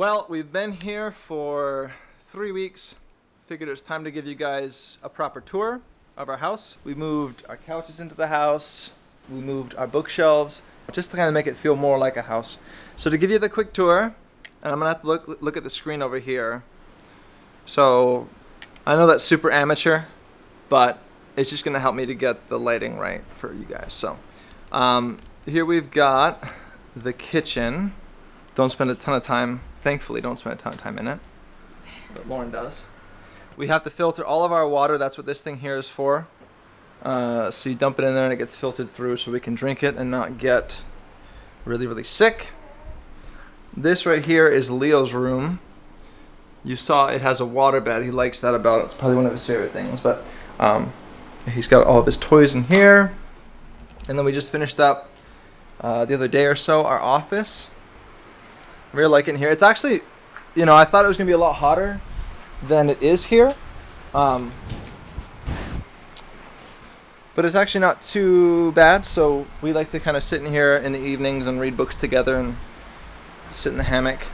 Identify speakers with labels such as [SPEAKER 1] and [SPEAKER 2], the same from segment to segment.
[SPEAKER 1] Well, we've been here for 3 weeks. Figured it was time to give you guys a proper tour of our house. We moved our couches into the house. We moved our bookshelves just to kind of make it feel more like a house. So to give you the quick tour, and I'm gonna have to look at the screen over here. So I know that's super amateur, but it's just gonna help me to get the lighting right for you guys. So here we've got the kitchen. Don't spend a ton of time, thankfully don't spend a ton of time in it, but Lauren does. We have to filter all of our water. That's what this thing here is for. So you dump it in there and it gets filtered through so we can drink it and not get really, really sick. This right here is Leo's room. You saw it has a water bed. He likes that about it. It's probably one of his favorite things. But he's got all of his toys in here. And then we just finished up the other day or so our office. I really like it in here. It's actually, you know, I thought it was going to be a lot hotter than it is here. But it's actually not too bad. So we like to kind of sit in here in the evenings and read books together and sit in the hammock.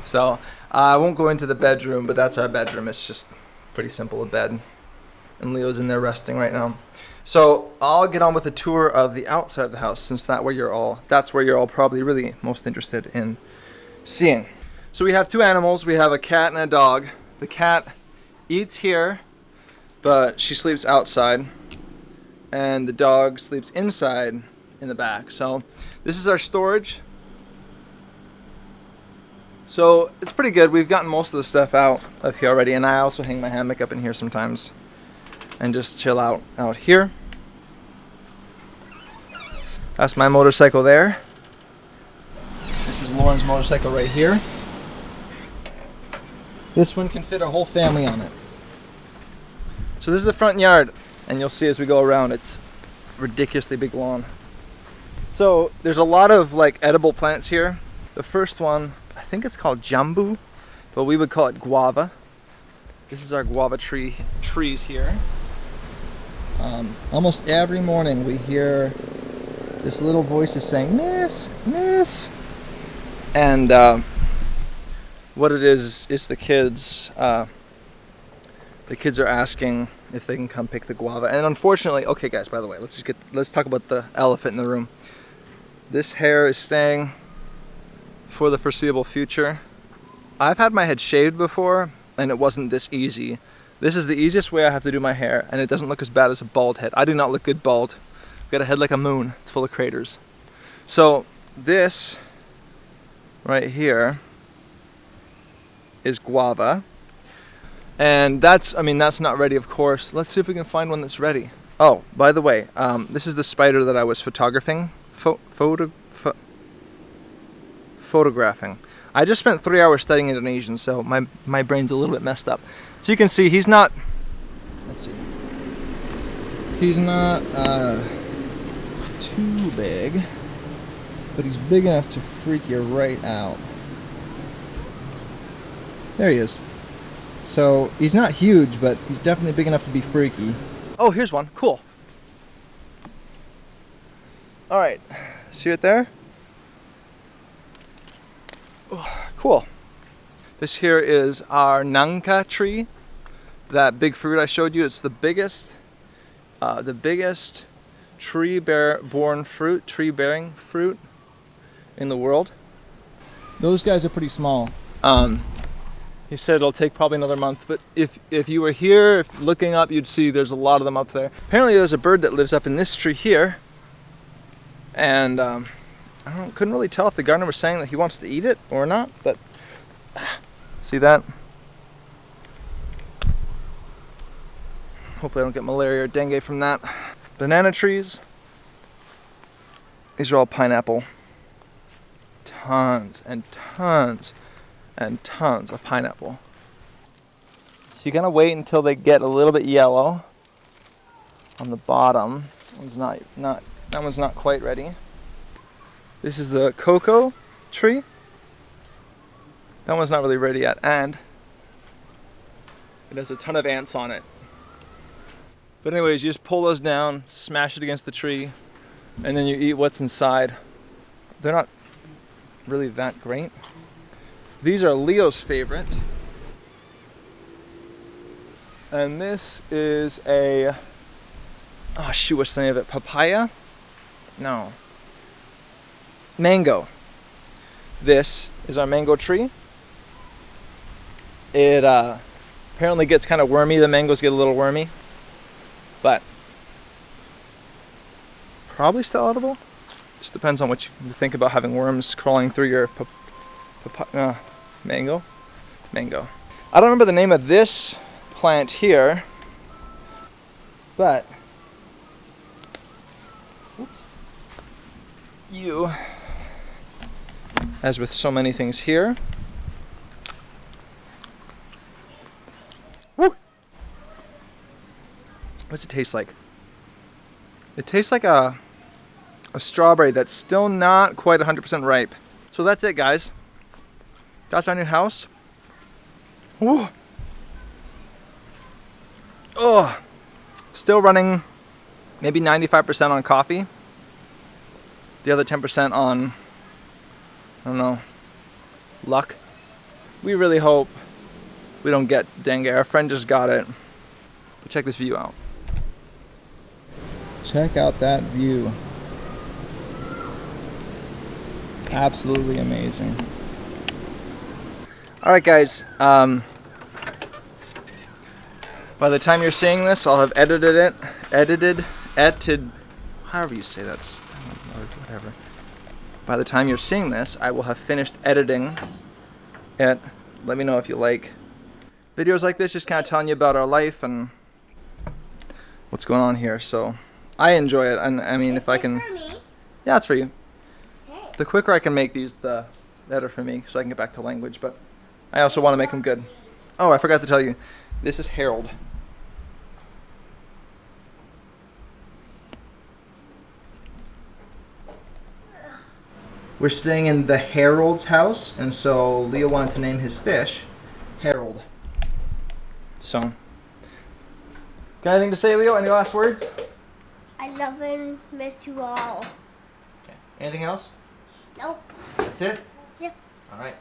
[SPEAKER 1] So I won't go into the bedroom, but that's our bedroom. It's just pretty simple, a bed. And Leo's in there resting right now. So I'll get on with a tour of the outside of the house, since that's where you're all probably really most interested in seeing. So we have two animals. We have a cat and a dog. The cat eats here, but she sleeps outside. And the dog sleeps inside in the back. So this is our storage. So it's pretty good. We've gotten most of the stuff out of here already, and I also hang my hammock up in here sometimes and just chill out here. That's my motorcycle there. This is Lauren's motorcycle right here. This one can fit a whole family on it. So this is the front yard, and you'll see as we go around, it's ridiculously big lawn. So there's a lot of like edible plants here. The first one, I think it's called jambu, but we would call it guava. This is our guava trees here. Almost every morning we hear this little voice is saying, "Miss, miss." And what it is the kids. The kids are asking if they can come pick the guava. And unfortunately, okay guys, by the way, let's talk about the elephant in the room. This hair is staying for the foreseeable future. I've had my head shaved before and it wasn't this easy. This is the easiest way I have to do my hair, and it doesn't look as bad as a bald head. I do not look good bald. I've got a head like a moon. It's full of craters. So this right here is guava. And that's not ready, of course. Let's see if we can find one that's ready. Oh, by the way, this is the spider that I was photographing. Photographing. I just spent 3 hours studying Indonesian, so my brain's a little bit messed up. So you can see he's not, let's see. He's not too big, but he's big enough to freak you right out. There he is. So he's not huge, but he's definitely big enough to be freaky. Oh, here's one. Cool. All right. See it there? Oh, cool. This here is our nangka tree. That big fruit I showed you. It's the biggest tree-bearing fruit in the world. Those guys are pretty small. He said it'll take probably another month, but if you were here looking up, you'd see there's a lot of them up there. Apparently there's a bird that lives up in this tree here, and couldn't really tell if the gardener was saying that he wants to eat it or not, but see that? Hopefully I don't get malaria or dengue from that. Banana trees. These are all pineapple. Tons and tons and tons of pineapple. So you're gonna wait until they get a little bit yellow on the bottom. That one's not quite ready. This is the cocoa tree. That one's not really ready yet, and it has a ton of ants on it. But anyways, you just pull those down, smash it against the tree, and then you eat what's inside. They're not really that great. These are Leo's favorite. And this is a, oh shoot, what's the name of it? Papaya? No. Mango. This is our mango tree. It apparently gets kind of wormy. The mangoes get a little wormy, but probably still edible. Just depends on what you think about having worms crawling through your mango. Mango. I don't remember the name of this plant here, but as with so many things here, what's it taste like? It tastes like a strawberry that's still not quite 100% ripe. So that's it, guys. That's our new house. Woo. Oh, still running maybe 95% on coffee. The other 10% on, I don't know, luck. We really hope we don't get dengue. Our friend just got it. But check this view out. Check out that view. Absolutely amazing. Alright guys, by the time you're seeing this, I'll have edited, however you say that, whatever. By the time you're seeing this, I will have finished editing it. Let me know if you like videos like this, just kind of telling you about our life and what's going on here. So I enjoy it, and I mean, if I can, yeah, it's for you. The quicker I can make these, the better for me, so I can get back to language. But I also want to make them good. Oh, I forgot to tell you, this is Harold. We're staying in the Harold's house, and so Leo wanted to name his fish Harold. So, got anything to say, Leo? Any last words?
[SPEAKER 2] I love and miss you all.
[SPEAKER 1] Okay. Anything else?
[SPEAKER 2] Nope.
[SPEAKER 1] That's it?
[SPEAKER 2] Yeah.
[SPEAKER 1] All right.